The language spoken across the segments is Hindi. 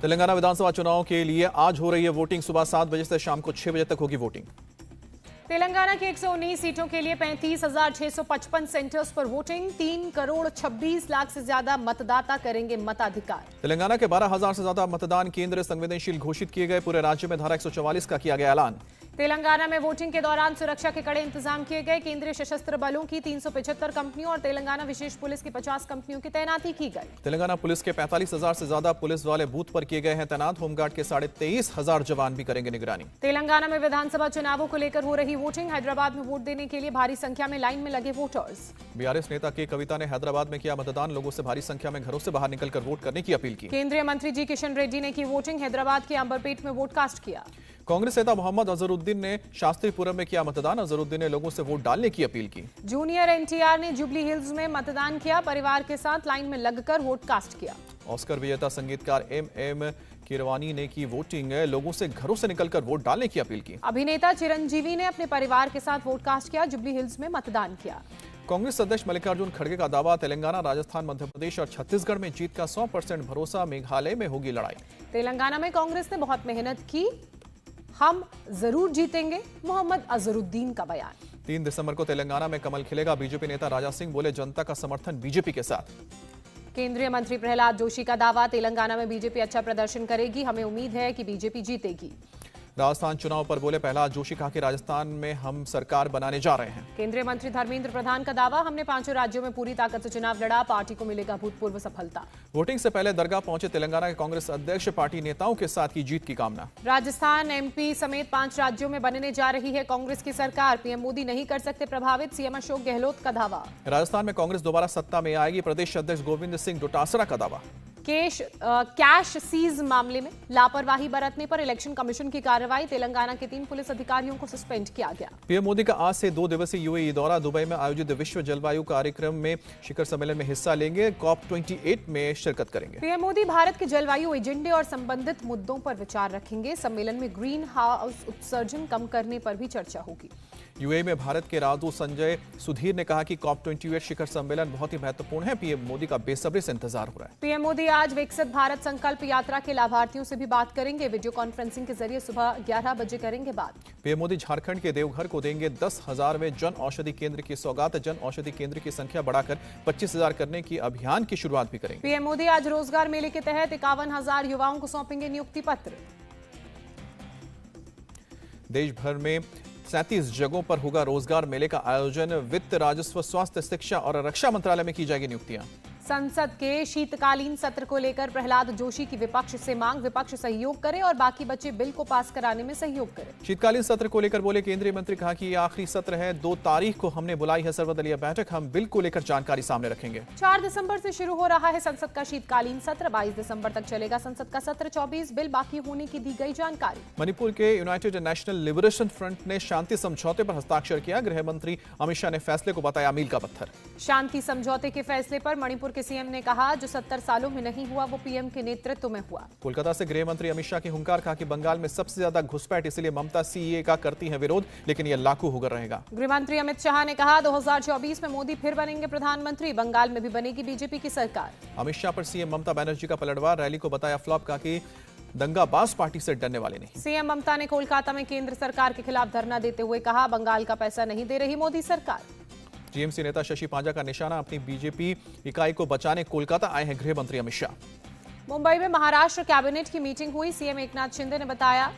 तेलंगाना विधानसभा चुनाव के लिए आज हो रही है वोटिंग। सुबह 7 बजे से शाम को 6 बजे तक होगी वोटिंग। तेलंगाना की 119 सीटों के लिए 35,655 सेंटर्स पर वोटिंग। 3 करोड़ 26 लाख से ज्यादा मतदाता करेंगे मताधिकार। तेलंगाना के 12,000 से ज्यादा मतदान केंद्र संवेदनशील घोषित किए गए। पूरे राज्य में धारा 144 का किया गया ऐलान। तेलंगाना में वोटिंग के दौरान सुरक्षा के कड़े इंतजाम किए गए। केंद्रीय सशस्त्र बलों की 375 कंपनियों और तेलंगाना विशेष पुलिस की 50 कंपनियों की तैनाती की गई। तेलंगाना पुलिस के 45,000 से ज्यादा पुलिस वाले बूथ पर किए गए हैं तैनात। होमगार्ड के 23,500 जवान भी करेंगे निगरानी। तेलंगाना में विधानसभा चुनावों को लेकर हो रही वोटिंग। हैदराबाद में वोट देने के लिए भारी संख्या में लाइन में लगे वोटर्स। बीआरएस नेता के कविता ने हैदराबाद में किया मतदान। लोगों से भारी संख्या में घरों से बाहर निकलकर वोट करने की अपील की। केंद्रीय मंत्री जी किशन रेड्डी ने की वोटिंग। हैदराबाद के अंबरपेट में वोट कास्ट किया। कांग्रेस नेता मोहम्मद अजहरुद्दीन ने शास्त्रीपुरम में किया मतदान। अजहरुद्दीन ने लोगों से वोट डालने की अपील की। जूनियर एनटीआर ने जुबली हिल्स में मतदान किया। परिवार के साथ लाइन में लगकर वोट कास्ट किया। ऑस्कर विजेता संगीतकार एम कीरवानी ने की वोटिंग। लोगों से घरों से निकलकर वोट डालने की अपील की। अभिनेता चिरंजीवी ने अपने परिवार के साथ वोट कास्ट किया। जुबली हिल्स में मतदान किया। कांग्रेस अध्यक्ष मल्लिकार्जुन खड़गे का दावा, तेलंगाना, राजस्थान, मध्य प्रदेश और छत्तीसगढ़ में जीत का 100% भरोसा। मेघालय में होगी लड़ाई। तेलंगाना में कांग्रेस ने बहुत मेहनत की, हम जरूर जीतेंगे। मोहम्मद अजहरुद्दीन का बयान। 3 दिसंबर को तेलंगाना में कमल खिलेगा। बीजेपी नेता राजा सिंह बोले, जनता का समर्थन बीजेपी के साथ। केंद्रीय मंत्री प्रहलाद जोशी का दावा, तेलंगाना में बीजेपी अच्छा प्रदर्शन करेगी। हमें उम्मीद है कि बीजेपी जीतेगी। राजस्थान चुनाव पर बोले प्रहलाद जोशी, कहा कि राजस्थान में हम सरकार बनाने जा रहे हैं। केंद्रीय मंत्री धर्मेंद्र प्रधान का दावा, हमने 5 राज्यों में पूरी ताकत से चुनाव लड़ा। पार्टी को मिलेगा भूतपूर्व सफलता। वोटिंग से पहले दरगाह पहुंचे तेलंगाना के कांग्रेस अध्यक्ष, पार्टी नेताओं के साथ की जीत की कामना। राजस्थान, एमपी समेत 5 राज्यों में बनने जा रही है कांग्रेस की सरकार। पीएम मोदी नहीं कर सकते प्रभावित, सीएम अशोक गहलोत का दावा। राजस्थान में कांग्रेस दोबारा सत्ता में आएगी। प्रदेश अध्यक्ष गोविंद सिंह डोटासरा का दावा। कैश सीज मामले में लापरवाही बरतने पर इलेक्शन कमीशन की कार्रवाई। तेलंगाना के 3 पुलिस अधिकारियों को सस्पेंड किया गया। पीएम मोदी का आज से 2 दिवसीय यूएई दौरा। दुबई में आयोजित विश्व जलवायु कार्यक्रम में शिखर सम्मेलन में हिस्सा लेंगे। COP28 में शिरकत करेंगे। पीएम मोदी भारत के जलवायु एजेंडे और संबंधित मुद्दों पर विचार रखेंगे। सम्मेलन में ग्रीन हाउस उत्सर्जन कम करने पर भी चर्चा होगी। यूएई में भारत के राजदूत संजय सुधीर ने कहा कि COP28 शिखर सम्मेलन बहुत ही महत्वपूर्ण है। पीएम मोदी का बेसब्री से इंतजार हो रहा है। पीएम मोदी आज विकसित भारत संकल्प यात्रा के लाभार्थियों से भी बात करेंगे। वीडियो कॉन्फ्रेंसिंग के जरिए सुबह 11 बजे करेंगे बात। पीएम मोदी झारखंड के देवघर को देंगे 10,000वें जन औषधि केंद्र की सौगात। जन औषधि केंद्र की संख्या बढ़ाकर 25,000 करने की अभियान की शुरुआत भी करेंगे। पीएम मोदी आज रोजगार मेले के तहत 51,000 युवाओं को सौंपेंगे नियुक्ति पत्र। देश भर में 37 जगहों पर होगा रोजगार मेले का आयोजन। वित्त, राजस्व, स्वास्थ्य, शिक्षा और रक्षा मंत्रालय में की जाएगी नियुक्तियां। संसद के शीतकालीन सत्र को लेकर प्रहलाद जोशी की विपक्ष से मांग, विपक्ष सहयोग करे और बाकी बचे बिल को पास कराने में सहयोग करे। शीतकालीन सत्र को लेकर बोले केंद्रीय मंत्री, कहा कि ये आखिरी सत्र है। 2 तारीख को हमने बुलाई है सर्वदलीय बैठक। हम बिल को लेकर जानकारी सामने रखेंगे। 4 दिसंबर से शुरू हो रहा है संसद का शीतकालीन सत्र। 22 दिसंबर तक चलेगा संसद का सत्र। 24 बिल बाकी होने की दी गई जानकारी। मणिपुर के यूनाइटेड नेशनल लिबरेशन फ्रंट ने शांति समझौते पर हस्ताक्षर किया। गृह मंत्री अमित शाह ने फैसले को बताया मील का पत्थर। शांति समझौते के फैसले पर मणिपुर के सीएम ने कहा, जो 70 सालों में नहीं हुआ वो पीएम के नेतृत्व में हुआ। कोलकाता से गृह मंत्री अमित शाह की हुंकार, कहा कि बंगाल में सबसे ज्यादा घुसपैठ, इसलिए ममता सीएए का करती है विरोध, लेकिन यह लागू होकर रहेगा। गृह मंत्री अमित शाह ने कहा, 2024 में मोदी फिर बनेंगे प्रधानमंत्री। बंगाल में भी बनेगी बीजेपी की सरकार। अमित शाह पर सीएम ममता बनर्जी का पलटवार। रैली को बताया फ्लॉप, कहा कि दंगाबाज पार्टी से डरने वाले नहीं। सीएम ममता ने कोलकाता में केंद्र सरकार के खिलाफ धरना देते हुए कहा, बंगाल का पैसा नहीं दे रही मोदी सरकार। टीएमसी नेता शशि पांजा का निशाना, अपनी बीजेपी इकाई को बचाने कोलकाता आए हैं गृह मंत्री अमित शाह। मुंबई में महाराष्ट्र कैबिनेट की मीटिंग हुई। सीएम एकनाथ शिंदे ने बताया,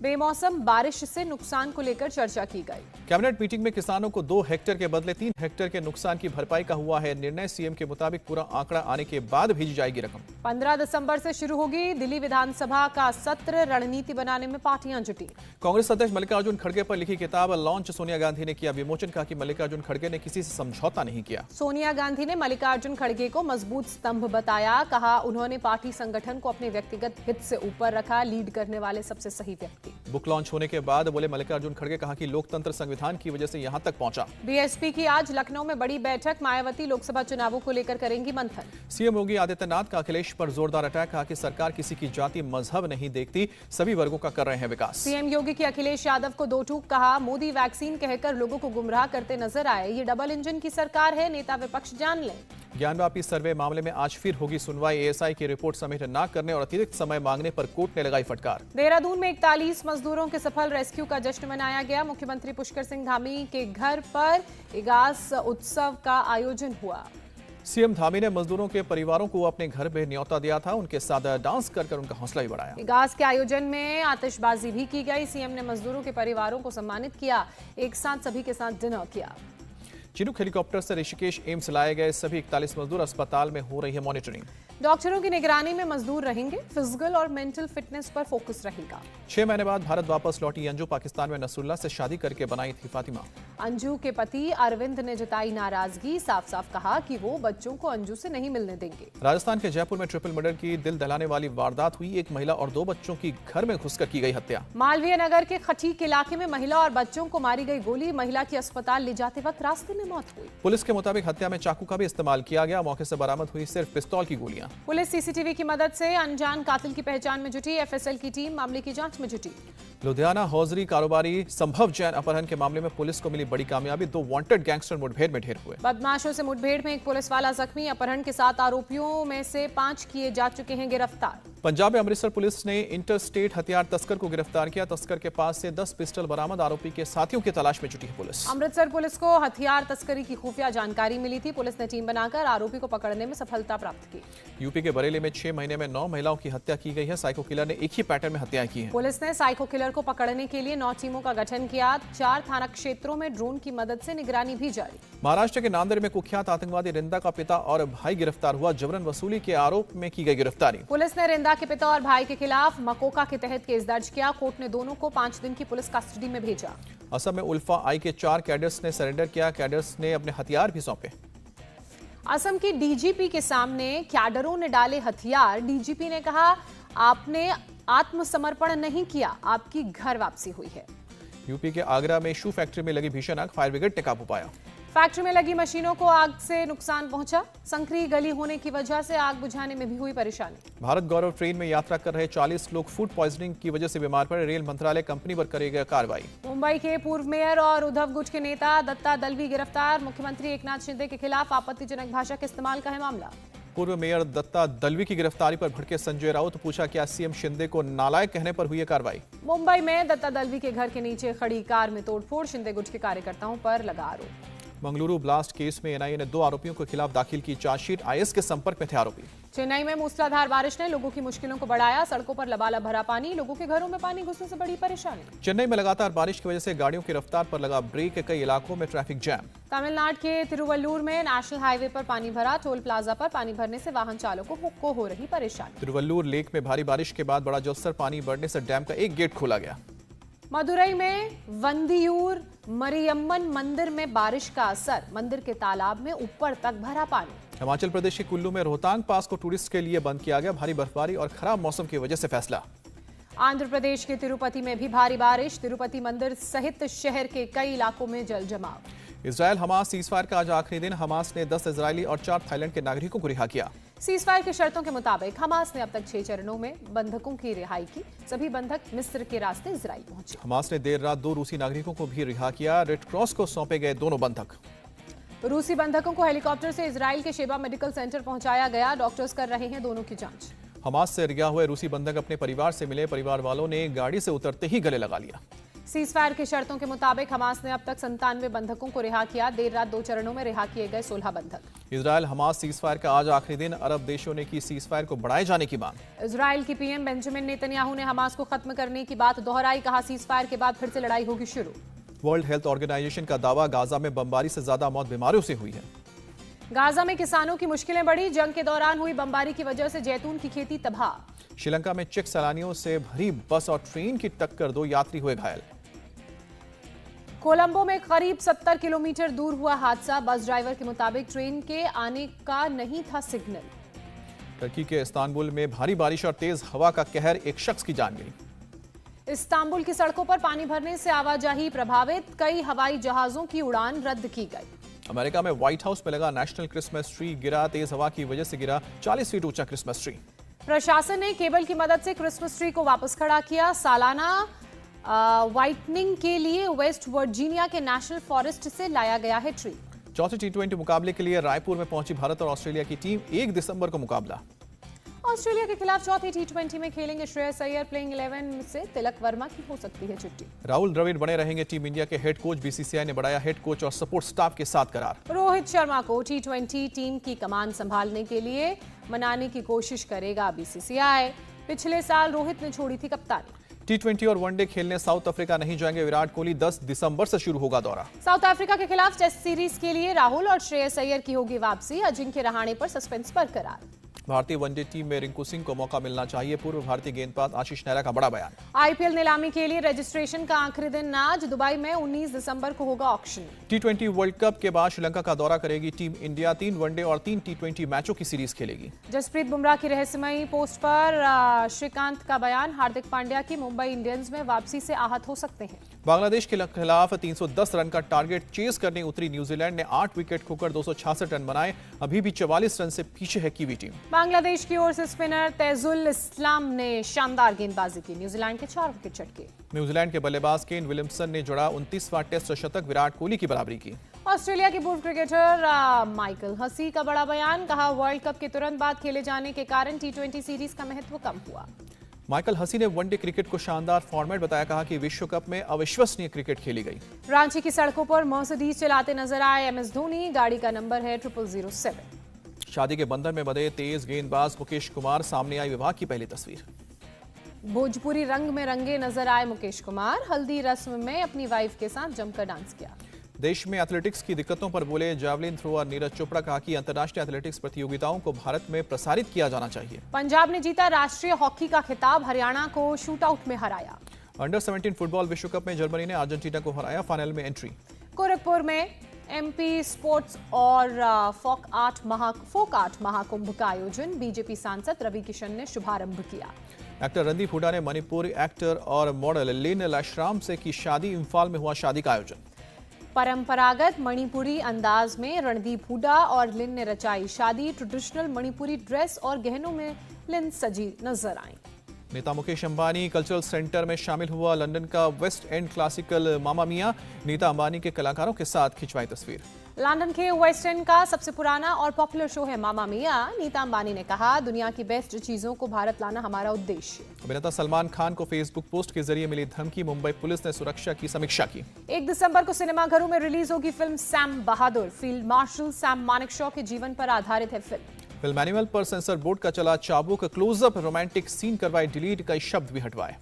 बेमौसम बारिश से नुकसान को लेकर चर्चा की गई। कैबिनेट मीटिंग में किसानों को 2 हेक्टेयर के बदले 3 हेक्टेयर के नुकसान की भरपाई का हुआ है निर्णय। सीएम के मुताबिक पूरा आंकड़ा आने के बाद भेजी जाएगी रकम। 15 दिसंबर से शुरू होगी दिल्ली विधानसभा का सत्र। रणनीति बनाने में पार्टियां जुटी। कांग्रेस अध्यक्ष मल्लिकार्जुन खड़गे पर लिखी किताब लॉन्च। सोनिया गांधी ने किया विमोचन, कहा कि मल्लिकार्जुन खड़गे ने किसी से समझौता नहीं किया। सोनिया गांधी ने मल्लिकार्जुन खड़गे को मजबूत स्तंभ बताया। कहा, उन्होंने पार्टी संगठन को अपने व्यक्तिगत हित से ऊपर रखा। लीड करने वाले सबसे सही व्यक्ति। बुक लॉन्च होने के बाद बोले मल्लिकार्जुन खड़गे, कहा कि लोकतंत्र संविधान की वजह से यहां तक पहुंचा। बीएसपी की आज लखनऊ में बड़ी बैठक। मायावती लोकसभा चुनावों को लेकर करेंगी मंथन। सीएम योगी आदित्यनाथ का अखिलेश पर जोरदार अटैक, कहा कि सरकार किसी की जाति मजहब नहीं देखती, सभी वर्गों का कर रहे हैं विकास। सीएम योगी की अखिलेश यादव को 2 टूक, कहा मोदी वैक्सीन कहकर लोगों को गुमराह करते नजर आए। ये डबल इंजन की सरकार है, नेता विपक्ष जान लें। ज्ञानव्यापी सर्वे मामले में आज फिर होगी सुनवाई। एएसआई की रिपोर्ट सबमिट न करने और अतिरिक्त समय मांगने पर कोर्ट ने लगाई फटकार। देहरादून में 41 मजदूरों के सफल रेस्क्यू का जश्न मनाया गया। मुख्यमंत्री पुष्कर सिंह धामी के घर पर इगास उत्सव का आयोजन हुआ। सीएम धामी ने मजदूरों के परिवारों को अपने घर में न्योता दिया था। उनके साथ डांस कर उनका हौसला भी बढ़ाया। इगास के आयोजन में आतिशबाजी भी की गई। सीएम ने मजदूरों के परिवारों को सम्मानित किया। एक साथ सभी के साथ डिनर किया। चिनूक हेलीकॉप्टर से ऋषिकेश एम्स लाए गए सभी 41 मजदूर अस्पताल में हो रही है मॉनिटरिंग। डॉक्टरों की निगरानी में मजदूर रहेंगे। फिजिकल और मेंटल फिटनेस पर फोकस रहेगा। 6 महीने बाद भारत वापस लौटी अंजू पाकिस्तान में नसरुल्ला से शादी करके बनाई थी फातिमा। अंजू के पति अरविंद ने जताई नाराजगी। साफ साफ कहा कि वो बच्चों को अंजू से नहीं मिलने देंगे। राजस्थान के जयपुर में ट्रिपल मर्डर की दिल दहलाने वाली वारदात हुई। एक महिला और 2 बच्चों की घर में घुसकर की गई हत्या। मालवीय नगर के खटीक इलाके में महिला और बच्चों को मारी गई गोली। महिला की अस्पताल ले जाते वक्त रास्ते में मौत हुई। पुलिस के मुताबिक हत्या में चाकू का भी इस्तेमाल किया गया। मौके से बरामद हुई सिर्फ पिस्तौल की गोलियां। पुलिस सीसीटीवी की मदद से अनजान कातिल की पहचान में जुटी। एफएसएल की टीम मामले की जांच में जुटी। लुधियाना हौजरी कारोबारी संभव जैन अपहरण के मामले में पुलिस को मिली बड़ी कामयाबी। 2 वांटेड गैंगस्टर मुठभेड़ में ढेर हुए। बदमाशों से मुठभेड़ में एक पुलिस वाला जख्मी। अपहरण के 7 आरोपियों में से 5 किए जा चुके हैं गिरफ्तार। पंजाब में अमृतसर पुलिस ने इंटर स्टेट हथियार तस्कर को गिरफ्तार किया। तस्कर के पास से 10 पिस्टल बरामद। आरोपी के साथियों की तलाश में जुटी है पुलिस। अमृतसर पुलिस को हथियार तस्करी की खुफिया जानकारी मिली थी। पुलिस ने टीम बनाकर आरोपी को पकड़ने में सफलता प्राप्त की। यूपी के बरेली में 6 महीने में 9 महिलाओं की हत्या की गई है। साइको किलर ने एक ही पैटर्न में हत्याएं की हैं। पुलिस ने साइको किलर को पकड़ने के लिए 9 टीमों का गठन किया। 4 थाना क्षेत्रों में ड्रोन की मदद से निगरानी भी जारी। महाराष्ट्र के नांदेड़ में कुख्यात आतंकवादी रिंदा का पिता और भाई गिरफ्तार हुआ। जबरन वसूली के आरोप में की गई गिरफ्तारी। पुलिस ने रिंदा के पिता और भाई के खिलाफ मकोका के तहत केस दर्ज किया। कोर्ट ने दोनों को 5 दिन की पुलिस कस्टडी में भेजा। असम में उल्फा आई के 4 कैडर्स ने सरेंडर किया। कैडर्स ने अपने हथियार भी सौंपे। असम की डीजीपी के सामने कैडरों ने डाले हथियार। डीजीपी ने कहा, आपने आत्मसमर्पण नहीं किया, आपकी घर वापसी हुई है। यूपी के आगरा में शू फैक्ट्री में लगी भीषण आग। फायर ब्रिगेड ने काबू पाया। फैक्ट्री में लगी मशीनों को आग से नुकसान पहुंचा। संकरी गली होने की वजह से आग बुझाने में भी हुई परेशानी। भारत गौरव ट्रेन में यात्रा कर रहे 40 लोग फूड पॉइजनिंग की वजह से बीमार पड़े। रेल मंत्रालय कंपनी पर करेगा कार्रवाई। मुंबई के पूर्व मेयर और उद्धव गुट के नेता दत्ता दलवी गिरफ्तार। मुख्यमंत्री एकनाथ शिंदे के खिलाफ आपत्तिजनक भाषा के इस्तेमाल का है मामला। पूर्व मेयर दत्ता दलवी की गिरफ्तारी पर भड़के संजय राउत। पूछा, क्या सीएम शिंदे को नालायक कहने पर हुई है कार्रवाई। मुंबई में दत्ता दलवी के घर के नीचे खड़ी कार में तोड़फोड़। शिंदे गुट के कार्यकर्ताओं पर लगा आरोप। मंगलुरु ब्लास्ट केस में एनआईए ने 2 आरोपियों के खिलाफ दाखिल की चार्जशीट। आईएस के संपर्क में थे आरोपी। चेन्नई में मूसलाधार बारिश ने लोगों की मुश्किलों को बढ़ाया। सड़कों पर लबालब भरा पानी। लोगों के घरों में पानी घुसने से बड़ी परेशानी। चेन्नई में लगातार बारिश की वजह से गाड़ियों की रफ्तार पर लगा ब्रेक। कई इलाकों में ट्रैफिक जैम। तमिलनाडु के तिरुवल्लूर में नेशनल हाईवे पर पानी भरा। टोल प्लाजा पर पानी भरने से वाहन चालकों को हो रही परेशानी। तिरुवल्लूर लेक में भारी बारिश के बाद बड़ा जलस्तर। पानी बढ़ने से डैम का एक गेट खोला गया। मदुरई में वंदियूर मरियम्मन मंदिर में बारिश का असर। मंदिर के तालाब में ऊपर तक भरा पानी। हिमाचल प्रदेश के कुल्लू में रोहतांग पास को टूरिस्ट के लिए बंद किया गया। भारी बर्फबारी और खराब मौसम की वजह से फैसला। आंध्र प्रदेश के तिरुपति में भी भारी बारिश। तिरुपति मंदिर सहित शहर के कई इलाकों में जल जमाव। इजरायल हमास सीजफायर का आज आखिरी दिन। हमास ने 10 इजरायली और 4 थाईलैंड के नागरिकों को रिहा किया। सीजफायर की शर्तों के मुताबिक हमास ने अब तक 6 चरणों में बंधकों की रिहाई की। सभी बंधक मिस्र के रास्ते इजराइल पहुंचे। हमास ने देर रात 2 रूसी नागरिकों को भी रिहा किया। रेड क्रॉस को सौंपे गए दोनों बंधक। रूसी बंधकों को हेलीकॉप्टर से इजराइल के शेबा मेडिकल सेंटर पहुंचाया गया। डॉक्टर्स कर रहे हैं दोनों की जांच। हमास से रिहा हुए रूसी बंधक अपने परिवार से मिले। परिवार वालों ने गाड़ी से उतरते ही गले लगा लिया। सीजफायर की शर्तों के मुताबिक हमास ने अब तक 97 बंधकों को रिहा किया। देर रात 2 चरणों में रिहा किए गए 16 बंधक। इजरायल हमास सीजफायर का आज आखिरी दिन। अरब देशों ने की सीजफायर को बढ़ाए जाने की मांग। इजराइल की पीएम बेंजामिन नेतन्याहू ने हमास को खत्म करने की बात दोहराई। कहा, सीजफायर के बाद फिर से लड़ाई होगी शुरू। वर्ल्ड हेल्थ ऑर्गेनाइजेशन का दावा, गाजा में बमबारी से ज्यादा मौत बीमारियों से हुई है। गाजा में किसानों की मुश्किलें बढ़ी। जंग के दौरान हुई बमबारी की वजह से जैतून की खेती तबाह। श्रीलंका में चेक सैलानियों से भरी बस और ट्रेन की टक्कर। 2 यात्री हुए घायल। कोलंबो में करीब 70 किलोमीटर दूर हुआ हादसा। बस ड्राइवर के मुताबिक ट्रेन के आने का नहीं था सिग्नल। टर्की के इस्तांबुल में भारी बारिश और तेज हवा का कहर। एक शख्स की जान गई। इस्तांबुल की सड़कों पर पानी भरने से आवाजाही प्रभावित। कई हवाई जहाजों की उड़ान रद्द की गई। अमेरिका में व्हाइट हाउस में लगा नेशनल क्रिसमस ट्री गिरा। तेज हवा की वजह से गिरा 40 फीट ऊंचा क्रिसमस ट्री। प्रशासन ने केबल की मदद से क्रिसमस ट्री को वापस खड़ा किया। सालाना व्हाइटनिंग के लिए वेस्ट वर्जीनिया के नेशनल फॉरेस्ट से लाया गया है ट्री। चौथे टी20 मुकाबले के लिए रायपुर में पहुंची भारत और ऑस्ट्रेलिया की टीम। 1 दिसंबर को मुकाबला। ऑस्ट्रेलिया के खिलाफ चौथी टी20 में खेलेंगे श्रेयस अय्यर। प्लेइंग 11 से तिलक वर्मा की हो सकती है छुट्टी। राहुल द्रविड़ बने रहेंगे टीम इंडिया के हेड कोच। बीसीसीआई ने बढ़ाया हेड कोच और सपोर्ट स्टाफ के साथ करार। रोहित शर्मा को टी20 टीम की कमान संभालने के लिए मनाने की कोशिश करेगा बीसीसीआई। पिछले साल रोहित ने छोड़ी थी कप्तानी। टी20 और वनडे खेलने साउथ अफ्रीका नहीं जाएंगे विराट कोहली। 10 दिसंबर से शुरू होगा दौरा। साउथ अफ्रीका के खिलाफ टेस्ट सीरीज के लिए राहुल और श्रेयस अय्यर की होगी वापसी। अजिंक्य रहाणे पर सस्पेंस बरकरार। भारतीय वनडे टीम में रिंकू सिंह को मौका मिलना चाहिए। पूर्व भारतीय गेंदबाज आशीष नेहरा का बड़ा बयान। आईपीएल नीलामी के लिए रजिस्ट्रेशन का आखिरी दिन आज। दुबई में 19 दिसंबर को होगा ऑक्शन। टी20 वर्ल्ड कप के बाद श्रीलंका का दौरा करेगी टीम इंडिया। 3 वनडे और 3 टी20 मैचों की सीरीज खेलेगी। जसप्रीत बुमराह की रहस्यमयी पोस्ट पर श्रीकांत का बयान। हार्दिक पांड्या की मुंबई इंडियंस में वापसी से आहत हो सकते हैं। बांग्लादेश के खिलाफ 310 रन का टारगेट चेस करने उतरी न्यूजीलैंड ने 8 विकेट खोकर 266 रन बनाए। अभी भी 44 रन से पीछे है कीवी टीम। बांग्लादेश की ओर से स्पिनर तैजुल इस्लाम ने शानदार गेंदबाजी की। न्यूजीलैंड के 4 विकेट चटके। न्यूजीलैंड के बल्लेबाज केन विलियमसन ने जोड़ा 29वां टेस्ट शतक। विराट कोहली की बराबरी की। ऑस्ट्रेलिया के पूर्व क्रिकेटर माइकल हसी का बड़ा बयान। कहा वर्ल्ड कप के तुरंत बाद खेले जाने के कारण टी20 सीरीज का महत्व कम हुआ। माइकल हसी ने वनडे क्रिकेट को शानदार फॉर्मेट बताया। कहा कि विश्व कप में अविश्वसनीय क्रिकेट खेली गई। रांची की सड़कों पर मर्सिडीज चलाते नजर आए एमएस धोनी। गाड़ी का नंबर है 0007। शादी के बंधन में बंधे तेज गेंदबाज मुकेश कुमार। सामने आई विवाह की पहली तस्वीर। भोजपुरी रंग में रंगे नजर आए मुकेश कुमार। हल्दी रस्म में अपनी वाइफ के साथ जमकर डांस किया। देश में एथलेटिक्स की दिक्कतों पर बोले जावलिन थ्रोअर नीरज चोपड़ा। कहा कि अंतर्राष्ट्रीय एथलेटिक्स प्रतियोगिताओं को भारत में प्रसारित किया जाना चाहिए। पंजाब ने जीता राष्ट्रीय हॉकी का खिताब। हरियाणा को शूटआउट में हराया। अंडर 17 फुटबॉल विश्व कप में जर्मनी ने अर्जेंटीना को हराया। फाइनल में एंट्री। गोरखपुर में एमपी स्पोर्ट्स और फोक आर्ट महाकुंभ का आयोजन। बीजेपी सांसद रवि किशन ने शुभारंभ किया। एक्टर रणदीप हुड्डा ने मणिपुरी एक्टर और मॉडल लिन लाशराम से की शादी। इम्फाल में हुआ शादी का आयोजन। परंपरागत मणिपुरी अंदाज में रणदीप हुड्डा और लिन ने रचाई शादी। ट्रेडिशनल मणिपुरी ड्रेस और गहनों में लिन सजी नजर आई। नेता मुकेश अंबानी कल्चरल सेंटर में शामिल हुआ। लंदन का वेस्ट एंड क्लासिकल मामा मिया। नीता अंबानी के कलाकारों के साथ खिंचवाई तस्वीर। लंदन के वेस्ट एंड का सबसे पुराना और पॉपुलर शो है मामा मिया। नीता अंबानी ने कहा दुनिया की बेस्ट चीजों को भारत लाना हमारा उद्देश्य। अभिनेता सलमान खान को फेसबुक पोस्ट के जरिए मिली धमकी। मुंबई पुलिस ने सुरक्षा की समीक्षा की। 1 दिसंबर को सिनेमाघरों में रिलीज होगी फिल्म सैम बहादुर। फील्ड मार्शल सैम मानेकशॉ के जीवन पर आधारित है फिल्म। मैनुअल पर सेंसर बोर्ड का चला चाबुक। क्लोजअप रोमांटिक सीन करवाए डिलीट। कई शब्द भी हटवाए।